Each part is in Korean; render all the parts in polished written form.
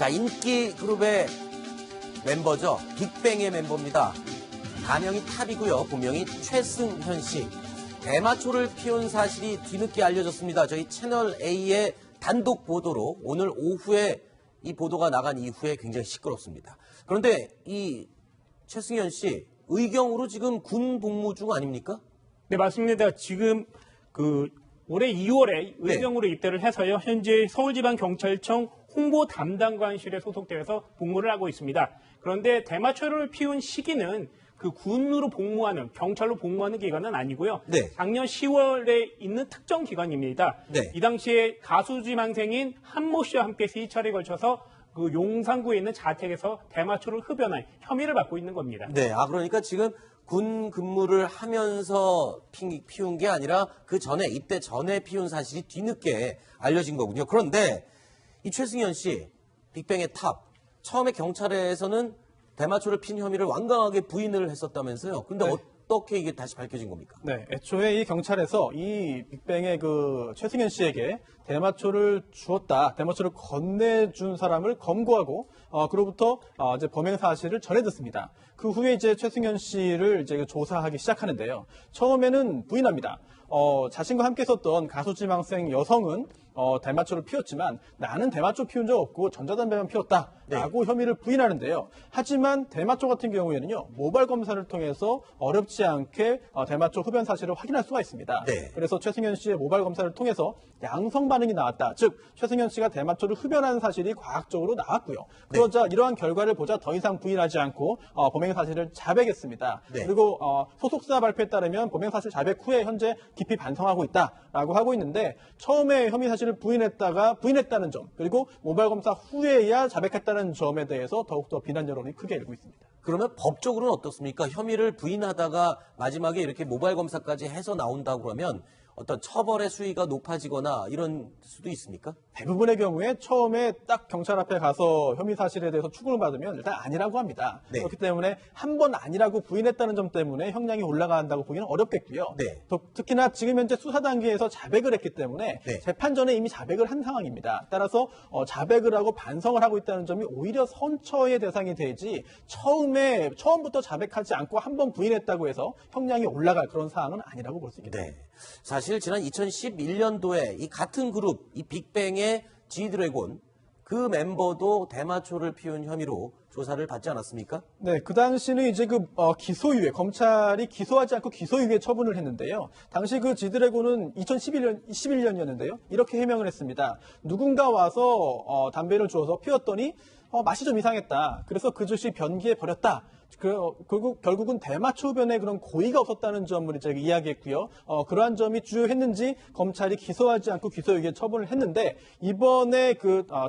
자, 인기 그룹의 멤버죠. 빅뱅의 멤버입니다. 가명이 탑이고요. 본명이 최승현 씨. 대마초를 피운 사실이 뒤늦게 알려졌습니다. 저희 채널A의 단독 보도로 오늘 오후에 이 보도가 나간 이후에 굉장히 시끄럽습니다. 그런데 이 최승현 씨 의경으로 지금 군 복무 중 아닙니까? 네, 맞습니다. 지금 올해 2월에 의경으로 입대를 해서요. 현재 서울지방경찰청 홍보 담당관실에 소속되어서 복무를 하고 있습니다. 그런데 대마초를 피운 시기는 그 군으로 복무하는, 경찰로 복무하는 기간은 아니고요. 네. 작년 10월에 있는 특정 기간입니다. 네. 이 당시에 가수 지망생인 한모 씨와 함께 3차례에 걸쳐서 그 용산구에 있는 자택에서 대마초를 흡연한 혐의를 받고 있는 겁니다. 네. 그러니까 지금 군 근무를 하면서 피운 게 아니라 그 전에, 입대 전에 피운 사실이 뒤늦게 알려진 거군요. 그런데 이 최승현 씨, 빅뱅의 탑, 처음에 경찰에서는 대마초를 핀 혐의를 완강하게 부인을 했었다면서요. 근데 네. 어떻게 이게 다시 밝혀진 겁니까? 네, 애초에 이 경찰에서 이 빅뱅의 그 최승현 씨에게 대마초를 주었다, 대마초를 건네준 사람을 검거하고, 그로부터 이제 범행 사실을 전해 듣습니다. 그 후에 이제 최승현 씨를 이제 조사하기 시작하는데요. 처음에는 부인합니다. 자신과 함께 있었던 가수 지망생 여성은 대마초를 피웠지만 나는 대마초 피운 적 없고 전자담배만 피웠다라고 혐의를 부인하는데요. 하지만 대마초 같은 경우에는요, 모발 검사를 통해서 어렵지 않게 대마초 흡연 사실을 확인할 수가 있습니다. 네. 그래서 최승현 씨의 모발 검사를 통해서 양성 반응이 나왔다. 즉 최승현 씨가 대마초를 흡연한 사실이 과학적으로 나왔고요. 그러자 이러한 결과를 보자 더 이상 부인하지 않고 범행 사실을 자백했습니다. 네. 그리고 소속사 발표에 따르면 범행 사실 자백 후에 현재 깊이 반성하고 있다라고 하고 있는데, 처음에 혐의 사실을 부인했다는 점, 그리고 모발 검사 후에야 자백했다는 점에 대해서 더욱더 비난 여론이 크게 일고 있습니다. 그러면 법적으로는 어떻습니까? 혐의를 부인하다가 마지막에 이렇게 모발 검사까지 해서 나온다고 그러면 어떤 처벌의 수위가 높아지거나 이런 수도 있습니까? 대부분의 경우에 처음에 딱 경찰 앞에 가서 혐의 사실에 대해서 추궁을 받으면 일단 아니라고 합니다. 네. 그렇기 때문에 한 번 아니라고 부인했다는 점 때문에 형량이 올라간다고 보기는 어렵겠고요. 네. 특히나 지금 현재 수사 단계에서 자백을 했기 때문에 네. 재판 전에 이미 자백을 한 상황입니다. 따라서 자백을 하고 반성을 하고 있다는 점이 오히려 선처의 대상이 되지, 처음부터 자백하지 않고 한 번 부인했다고 해서 형량이 올라갈 그런 사항은 아니라고 볼 수 있겠습니다. 네. 사실 지난 2011년도에 이 같은 그룹, 이 빅뱅의 G드래곤, 그 멤버도 대마초를 피운 혐의로 조사를 받지 않았습니까? 네, 그 당시는 이제 기소유예, 검찰이 기소하지 않고 기소유예 처분을 했는데요. 당시 그 G드래곤은 2011년이었는데요. 이렇게 해명을 했습니다. 누군가 와서 담배를 주어서 피웠더니 맛이 좀 이상했다. 그래서 그 즉시 변기에 버렸다. 결국은 대마초 흡연에 그런 고의가 없었다는 점을 이제 이야기했고요. 그러한 점이 주요했는지 검찰이 기소하지 않고 기소유예 처분을 했는데, 이번에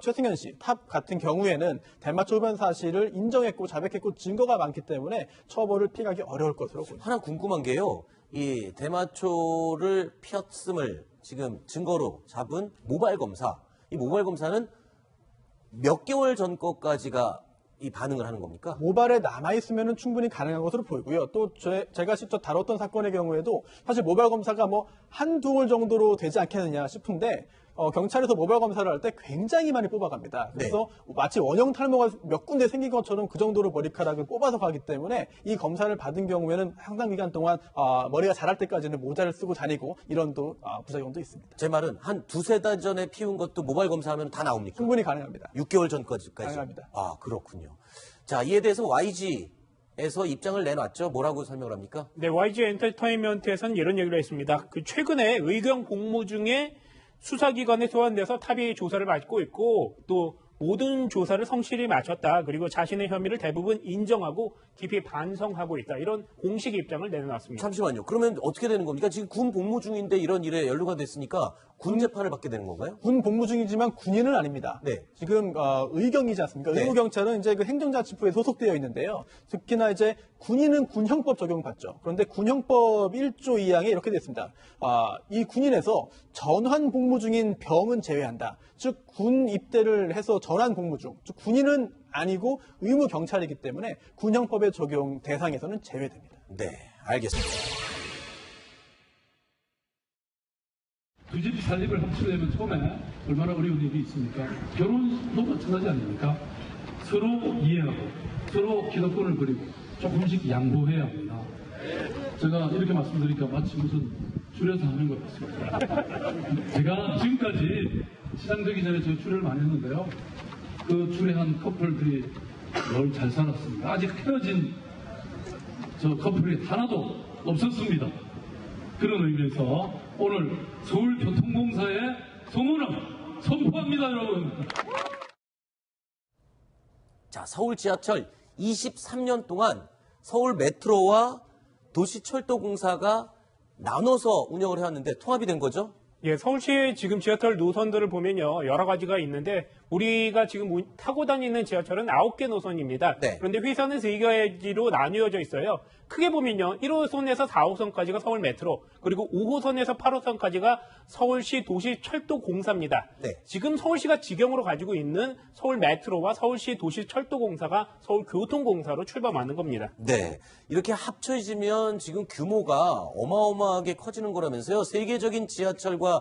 최승현 씨 탑 같은 경우에는 대마초 흡연 사실을 인정했고 자백했고 증거가 많기 때문에 처벌을 피하기 어려울 것으로 보입니다. 하나 궁금한 게요. 이 대마초를 피웠음을 지금 증거로 잡은 모발 검사, 이 모발 검사는 몇 개월 전 것까지가 이 반응을 하는 겁니까? 모발에 남아있으면 충분히 가능한 것으로 보이고요. 또 제가 직접 다뤘던 사건의 경우에도 사실 모발 검사가 한두 월 정도로 되지 않겠느냐 싶은데, 경찰에서 모발 검사를 할 때 굉장히 많이 뽑아갑니다. 그래서 마치 원형 탈모가 몇 군데 생긴 것처럼 그 정도로 머리카락을 뽑아서 가기 때문에 이 검사를 받은 경우에는 상당 기간 동안 머리가 자랄 때까지는 모자를 쓰고 다니고 이런 부작용도 있습니다. 제 말은 한 두세 달 전에 피운 것도 모발 검사하면 다 나옵니까? 충분히 가능합니다. 6개월 전까지. 가능합니다. 그렇군요. 자, 이에 대해서 YG에서 입장을 내놨죠. 뭐라고 설명을 합니까? 네, YG 엔터테인먼트에서는 이런 얘기를 했습니다. 최근에 의경 복무 중에 수사기관에 소환돼서 탑이 조사를 받고 있고, 또 모든 조사를 성실히 마쳤다. 그리고 자신의 혐의를 대부분 인정하고 깊이 반성하고 있다. 이런 공식 입장을 내놓았습니다. 잠시만요. 그러면 어떻게 되는 겁니까? 지금 군 복무 중인데 이런 일에 연루가 됐으니까 군 재판을 받게 되는 건가요? 군 복무 중이지만 군인은 아닙니다. 네. 지금 의경이지 않습니까? 네. 의무경찰은 이제 행정자치부에 소속되어 있는데요. 특히나 이제 군인은 군형법 적용받죠. 그런데 군형법 1조 2항에 이렇게 되어 있습니다. 이 군인에서 전환 복무 중인 병은 제외한다. 즉 군 입대를 해서 전환 복무 중, 즉 군인은 아니고 의무경찰이기 때문에 군형법의 적용 대상에서는 제외됩니다. 네, 알겠습니다. 두 집 살림을 합치려면 처음에 얼마나 어려운 일이 있습니까? 결혼도 마찬가지 아닙니까? 서로 이해하고 서로 기득권을 버리고 조금씩 양보해야 합니다. 제가 이렇게 말씀드리니까 마치 무슨 줄에서 하는 것 같습니다. 제가 지금까지 시상되기 전에 저 줄을 많이 했는데요. 그 줄에 한 커플들이 늘 잘 살았습니다. 아직 헤어진 저 커플이 하나도 없었습니다. 그런 의미에서 오늘 서울교통공사의 소문을 선포합니다, 여러분. 자, 서울 지하철 23년 동안 서울 메트로와 도시철도공사가 나눠서 운영을 해왔는데 통합이 된 거죠? 예, 서울시의 지금 지하철 노선들을 보면요, 여러 가지가 있는데, 우리가 지금 타고 다니는 지하철은 9개 노선입니다. 네. 그런데 회선은 3개지로 나뉘어져 있어요. 크게 보면요, 1호선에서 4호선까지가 서울 메트로, 그리고 5호선에서 8호선까지가 서울시 도시철도공사입니다. 네. 지금 서울시가 직영으로 가지고 있는 서울 메트로와 서울시 도시철도공사가 서울교통공사로 출범하는 겁니다. 네. 이렇게 합쳐지면 지금 규모가 어마어마하게 커지는 거라면서요. 세계적인 지하철과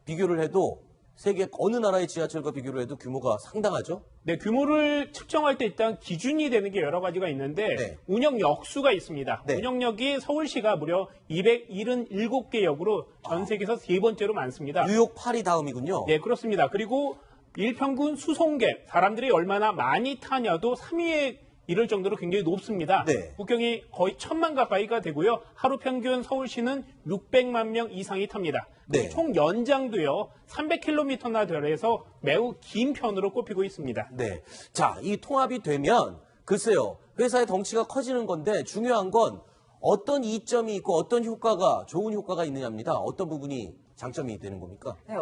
비교를 해도 세계 어느 나라의 지하철과 비교를 해도 규모가 상당하죠? 네, 규모를 측정할 때 일단 기준이 되는 게 여러 가지가 있는데 네. 운영역 수가 있습니다. 네. 운영역이 서울시가 무려 277개 역으로 전 세계에서 세 번째로 많습니다. 뉴욕 파리 다음이군요. 네, 그렇습니다. 그리고 일평균 수송객, 사람들이 얼마나 많이 타냐도 3위에 이를 정도로 굉장히 높습니다. 네. 국경이 거의 1,000만 가까이가 되고요. 하루 평균 서울시는 600만 명 이상이 탑니다. 네. 총 연장도요. 300km나 되어서 매우 긴 편으로 꼽히고 있습니다. 네. 자, 이 통합이 되면 글쎄요. 회사의 덩치가 커지는 건데 중요한 건 어떤 이점이 있고 어떤 효과가 좋은 효과가 있느냐입니다. 어떤 부분이 장점이 되는 겁니까? 네,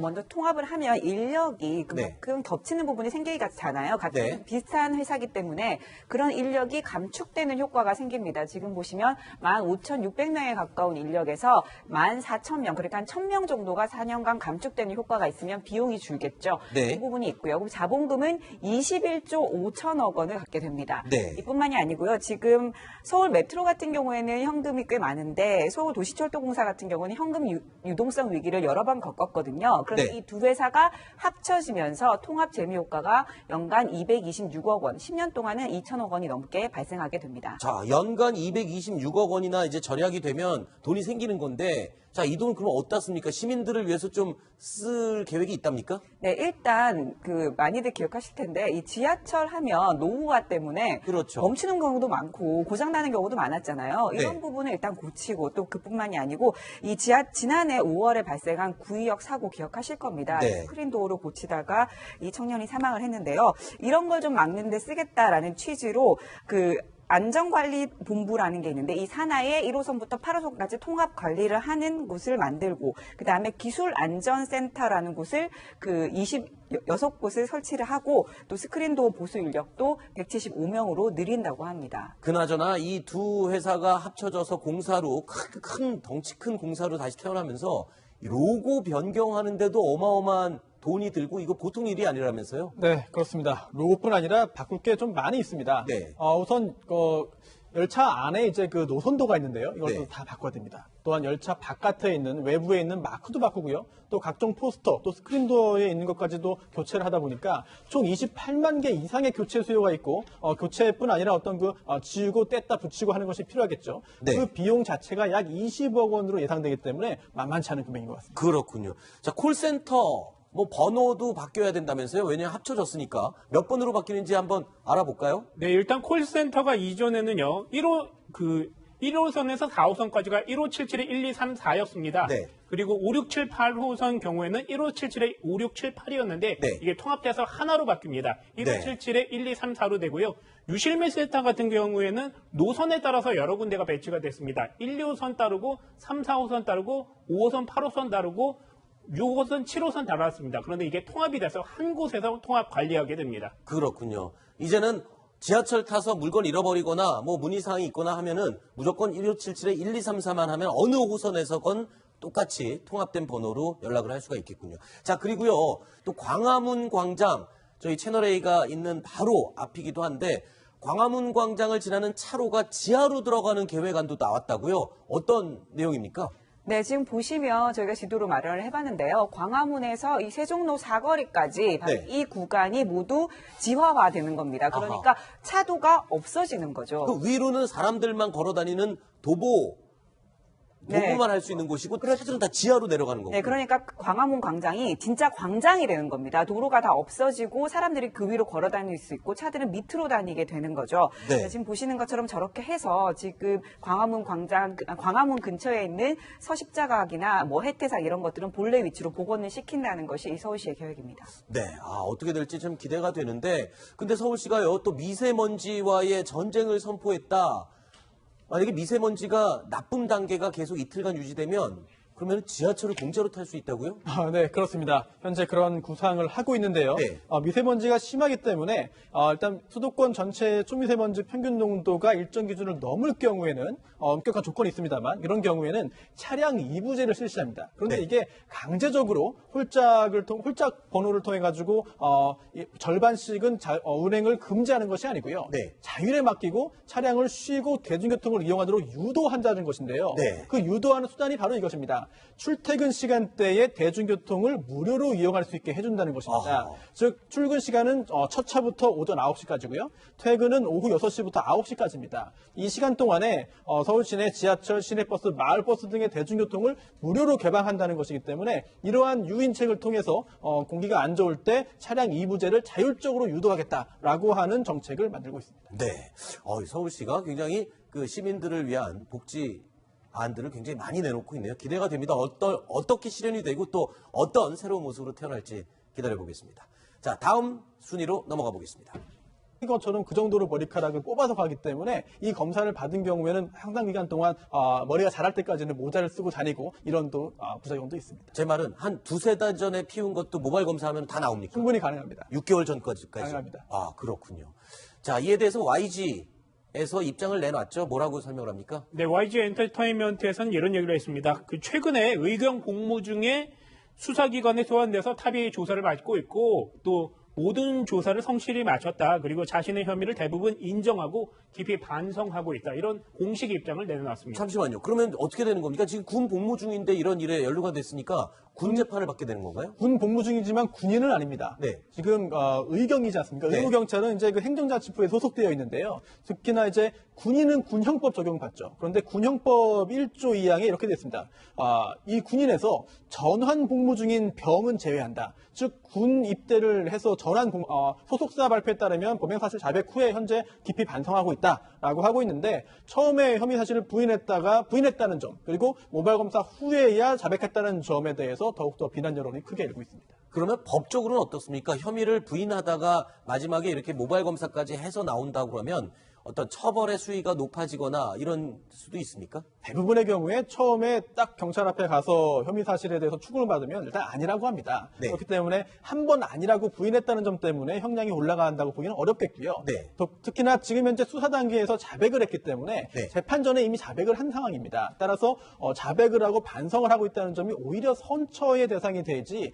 먼저 통합을 하면 인력이 네. 그만큼 겹치는 부분이 생기잖아요. 같은 네. 비슷한 회사이기 때문에 그런 인력이 감축되는 효과가 생깁니다. 지금 보시면 15,600명에 가까운 인력에서 14,000명, 그러니까 한 1,000명 정도가 4년간 감축되는 효과가 있으면 비용이 줄겠죠. 네. 이 부분이 있고요. 그리고 자본금은 21조 5천억 원을 갖게 됩니다. 네. 이뿐만이 아니고요. 지금 서울 메트로 같은 경우에는 현금이 꽤 많은데 서울 도시철도공사 같은 경우는 현금 유동성 위기를 여러 번 겪었거든요. 그런데 네. 이 두 회사가 합쳐지면서 통합 재무 효과가 연간 226억 원, 10년 동안은 2천억 원이 넘게 발생하게 됩니다. 자, 연간 226억 원이나 이제 절약이 되면 돈이 생기는 건데, 자, 이 돈 그럼 어디다 씁니까? 시민들을 위해서 좀 쓸 계획이 있답니까? 네, 일단 많이들 기억하실 텐데 이 지하철 하면 노후화 때문에 그렇죠. 멈추는 경우도 많고 고장 나는 경우도 많았잖아요. 이런 네. 부분을 일단 고치고 또 그뿐만이 아니고 지난해 5월에 발생한 구의역 사고 기억하실 겁니다. 네. 스크린 도어로 고치다가 이 청년이 사망을 했는데요. 이런 걸 좀 막는 데 쓰겠다라는 취지로 안전관리본부라는 게 있는데 이 산하에 1호선부터 8호선까지 통합 관리를 하는 곳을 만들고 그다음에 기술안전센터라는 곳을 26곳을 설치를 하고 또 스크린도어 보수 인력도 175명으로 늘린다고 합니다. 그나저나 이 두 회사가 합쳐져서 공사로 큰 덩치 큰 공사로 다시 태어나면서 로고 변경하는데도 어마어마한 돈이 들고 이거 보통 일이 아니라면서요? 네, 그렇습니다. 로고뿐 아니라 바꿀 게 좀 많이 있습니다. 네. 우선 열차 안에 이제 노선도가 있는데요. 이걸 네. 또 다 바꿔야 됩니다. 또한 열차 바깥에 있는 외부에 있는 마크도 바꾸고요. 또 각종 포스터, 또 스크린도어에 있는 것까지도 교체를 하다 보니까 총 28만 개 이상의 교체 수요가 있고 교체뿐 아니라 지우고 뗐다 붙이고 하는 것이 필요하겠죠. 네. 그 비용 자체가 약 20억 원으로 예상되기 때문에 만만치 않은 금액인 것 같습니다. 그렇군요. 자, 콜센터 번호도 바뀌어야 된다면서요? 왜냐하면 합쳐졌으니까. 몇 번으로 바뀌는지 한번 알아볼까요? 네, 일단 콜센터가 이전에는요, 1호선에서 4호선까지가 1577에 1234였습니다. 네. 그리고 5678호선 경우에는 1577에 5678이었는데 네. 이게 통합돼서 하나로 바뀝니다. 1577에 1234로 되고요. 유실물 센터 같은 경우에는 노선에 따라서 여러 군데가 배치가 됐습니다. 1, 2호선 따르고 3, 4호선 따르고 5호선, 8호선 따르고 6호선, 7호선 달았습니다. 그런데 이게 통합이 돼서 한 곳에서 통합 관리하게 됩니다. 그렇군요. 이제는 지하철 타서 물건 잃어버리거나 문의사항이 있거나 하면은 무조건 1577에 1234만 하면 어느 호선에서건 똑같이 통합된 번호로 연락을 할 수가 있겠군요. 자, 그리고요. 또 광화문 광장, 저희 채널A가 있는 바로 앞이기도 한데 광화문 광장을 지나는 차로가 지하로 들어가는 계획안도 나왔다고요? 어떤 내용입니까? 네, 지금 보시면 저희가 지도로 마련을 해봤는데요. 광화문에서 이 세종로 사거리까지 바로 네. 이 구간이 모두 지화화되는 겁니다. 그러니까 차도가 없어지는 거죠. 그 위로는 사람들만 걸어 다니는 도보만 네. 할 수 있는 곳이고 차들은 다 지하로 내려가는 거고. 네, 그러니까 광화문 광장이 진짜 광장이 되는 겁니다. 도로가 다 없어지고 사람들이 그 위로 걸어 다닐 수 있고 차들은 밑으로 다니게 되는 거죠. 네. 지금 보시는 것처럼 저렇게 해서 지금 광화문 광장, 광화문 근처에 있는 서십자각이나 뭐 혜태사 이런 것들은 본래 위치로 복원을 시킨다는 것이 이 서울시의 계획입니다. 네, 어떻게 될지 좀 기대가 되는데, 근데 서울시가요, 또 미세먼지와의 전쟁을 선포했다. 만약에 미세먼지가 나쁨 단계가 계속 이틀간 유지되면, 그러면 지하철을 공짜로 탈 수 있다고요? 네, 그렇습니다. 현재 그런 구상을 하고 있는데요. 네. 미세먼지가 심하기 때문에 일단 수도권 전체 초미세먼지 평균 농도가 일정 기준을 넘을 경우에는 엄격한 조건이 있습니다만 이런 경우에는 차량 이부제를 실시합니다. 그런데 네. 이게 강제적으로 홀짝 번호를 통해 가지고 절반씩은 운행을 금지하는 것이 아니고요. 네. 자율에 맡기고 차량을 쉬고 대중교통을 이용하도록 유도한다는 것인데요. 네. 그 유도하는 수단이 바로 이것입니다. 출퇴근 시간대에 대중교통을 무료로 이용할 수 있게 해준다는 것입니다. 아하. 즉 출근 시간은 첫 차부터 오전 9시까지고요. 퇴근은 오후 6시부터 9시까지입니다. 이 시간 동안에 서울 시내 지하철, 시내버스, 마을버스 등의 대중교통을 무료로 개방한다는 것이기 때문에 이러한 유인책을 통해서 공기가 안 좋을 때 차량 이부제를 자율적으로 유도하겠다라고 하는 정책을 만들고 있습니다. 네. 서울시가 굉장히 그 시민들을 위한 복지 안들을 굉장히 많이 내놓고 있네요. 기대가 됩니다. 어떻게 실현이 되고 또 어떤 새로운 모습으로 태어날지 기다려보겠습니다. 자, 다음 순위로 넘어가 보겠습니다. 이것처럼 그 정도로 머리카락을 뽑아서 가기 때문에 이 검사를 받은 경우에는 상당 기간 동안 머리가 자랄 때까지는 모자를 쓰고 다니고 이런 또 부작용도 있습니다. 제 말은 한 두세 달 전에 피운 것도 모바일 검사하면 다 나옵니까? 충분히 가능합니다. 6개월 전까지. 가능합니다. 그렇군요. 자, 이에 대해서 YG에서 입장을 내놨죠. 뭐라고 설명을 합니까? 네, YG 엔터테인먼트에서는 이런 얘기를 했습니다. 그 최근에 의경 복무 중에 수사기관에 소환돼서 탑이 조사를 받고 있고 또 모든 조사를 성실히 마쳤다. 그리고 자신의 혐의를 대부분 인정하고 깊이 반성하고 있다. 이런 공식 입장을 내놓았습니다. 잠시만요. 그러면 어떻게 되는 겁니까? 지금 군 복무 중인데 이런 일에 연루가 됐으니까 군 재판을 받게 되는 건가요? 군 복무 중이지만 군인은 아닙니다. 네. 지금 의경이지 않습니까? 네. 의무경찰은 이제 그 행정자치부에 소속되어 있는데요. 특히나 이제 군인은 군형법 적용받죠. 그런데 군형법 1조 2항에 이렇게 돼 있습니다. 이 군인에서 전환 복무 중인 병은 제외한다. 즉 군 입대를 해서 소속사 발표에 따르면 범행 사실 자백 후에 현재 깊이 반성하고 있다라고 하고 있는데 처음에 혐의 사실을 부인했다는 점 그리고 모바일 검사 후에야 자백했다는 점에 대해서 더욱더 비난 여론이 크게 일고 있습니다. 그러면 법적으로는 어떻습니까? 혐의를 부인하다가 마지막에 이렇게 모바일 검사까지 해서 나온다고 그러면 어떤 처벌의 수위가 높아지거나 이런 수도 있습니까? 대부분의 경우에 처음에 딱 경찰 앞에 가서 혐의 사실에 대해서 추궁을 받으면 일단 아니라고 합니다. 네. 그렇기 때문에 한 번 아니라고 부인했다는 점 때문에 형량이 올라간다고 보기는 어렵겠고요. 네. 특히나 지금 현재 수사 단계에서 자백을 했기 때문에 네. 재판 전에 이미 자백을 한 상황입니다. 따라서 자백을 하고 반성을 하고 있다는 점이 오히려 선처의 대상이 되지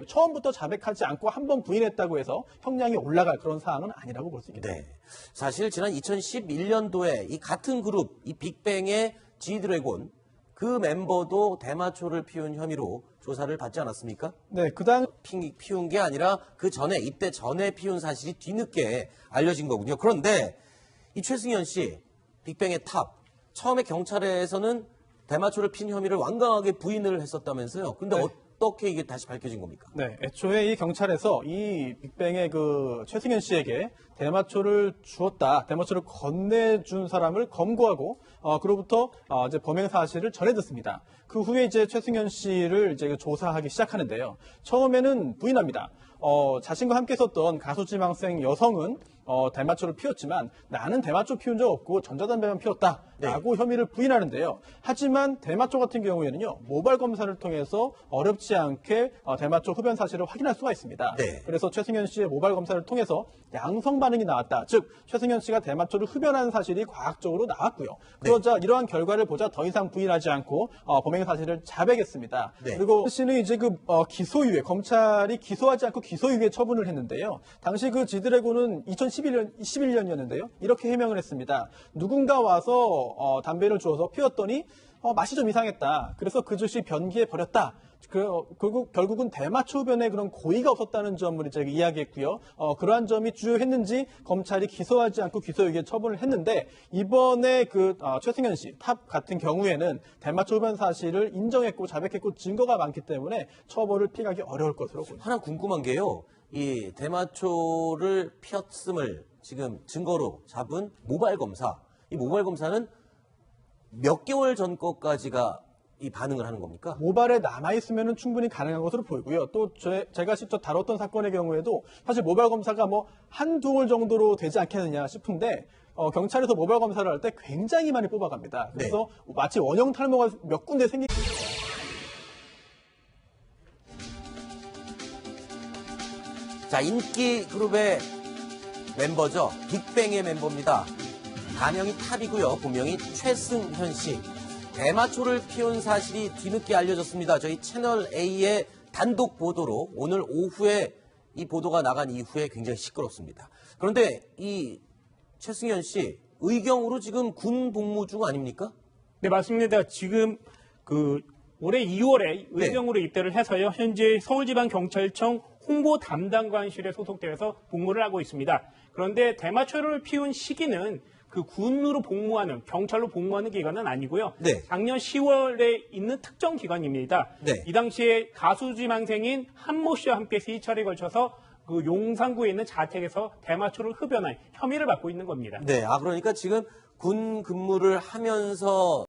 처음부터 자백하지 않고 한 번 부인했다고 해서 형량이 올라갈 그런 사항은 아니라고 볼 수 있겠습니다. 네. 사실 지난 2011년도에 이 같은 그룹, 이 빅뱅의 G드래곤 그 멤버도 대마초를 피운 혐의로 조사를 받지 않았습니까? 네, 그당 피운 게 아니라 그 전에 입대 전에 피운 사실이 뒤늦게 알려진 거군요. 그런데 이 최승현 씨, 빅뱅의 탑, 처음에 경찰에서는 대마초를 핀 혐의를 완강하게 부인을 했었다면서요. 근데 네. 어떻게 이게 다시 밝혀진 겁니까? 네, 애초에 이 경찰에서 이 빅뱅의 그 최승현 씨에게 대마초를 건네준 사람을 검거하고 그로부터 이제 범행 사실을 전해 듣습니다. 그 후에 이제 최승현 씨를 이제 조사하기 시작하는데요. 처음에는 부인합니다. 자신과 함께 있었던 가수 지망생 여성은 대마초를 피웠지만 나는 대마초 피운 적 없고 전자담배만 피웠다라고 혐의를 부인하는데요. 하지만 대마초 같은 경우에는요. 모바일 검사를 통해서 어렵지 않게 대마초 흡연 사실을 확인할 수가 있습니다. 네. 그래서 최승현 씨의 모바일 검사를 통해서 양성 반응이 나왔다. 즉 최승현 씨가 대마초를 흡연한 사실이 과학적으로 나왔고요. 그러자 이러한 결과를 보자 더 이상 부인하지 않고 범행 사실을 자백했습니다. 네. 그리고 씨는 이제 기소유예 검찰이 기소하지 않고 기소유예 처분을 했는데요. 당시 그 G드래곤은 2011년이었는데요. 이렇게 해명을 했습니다. 누군가 와서 담배를 주어서 피웠더니 맛이 좀 이상했다. 그래서 그 즉시 변기에 버렸다. 결국은 대마초변에 그런 고의가 없었다는 점을 이제 이야기했고요. 그러한 점이 주요했는지 검찰이 기소하지 않고 기소유예 처분을 했는데 이번에 최승현 씨 탑 같은 경우에는 대마초변 사실을 인정했고 자백했고 증거가 많기 때문에 처벌을 피하기 어려울 것으로 보입니다. 하나 궁금한 게요. 이 대마초를 피웠음을 지금 증거로 잡은 모발 검사. 이 모발 검사는 몇 개월 전 것까지가 이 반응을 하는 겁니까? 모발에 남아있으면 충분히 가능한 것으로 보이고요. 또 제가 직접 다뤘던 사건의 경우에도 사실 모발 검사가 뭐 한두 월 정도로 되지 않겠느냐 싶은데 경찰에서 모발 검사를 할 때 굉장히 많이 뽑아갑니다. 그래서 마치 원형 탈모가 몇 군데 자, 인기 그룹의 멤버죠. 빅뱅의 멤버입니다. 가명이 탑이고요. 본명이 최승현 씨. 대마초를 피운 사실이 뒤늦게 알려졌습니다. 저희 채널A의 단독 보도로 오늘 오후에 이 보도가 나간 이후에 굉장히 시끄럽습니다. 그런데 이 최승현 씨 의경으로 지금 군 복무 중 아닙니까? 네, 맞습니다. 지금 올해 2월에 의경으로 입대를 해서요. 현재 서울지방경찰청 홍보 담당관실에 소속되어서 복무를 하고 있습니다. 그런데 대마초를 피운 시기는 그 군으로 복무하는, 경찰로 복무하는 기간은 아니고요. 네. 작년 10월에 있는 특정 기간입니다. 네. 이 당시에 가수 지망생인 한모 씨와 함께 3차례에 걸쳐서 그 용산구에 있는 자택에서 대마초를 흡연한 혐의를 받고 있는 겁니다. 네. 그러니까 지금 군 근무를 하면서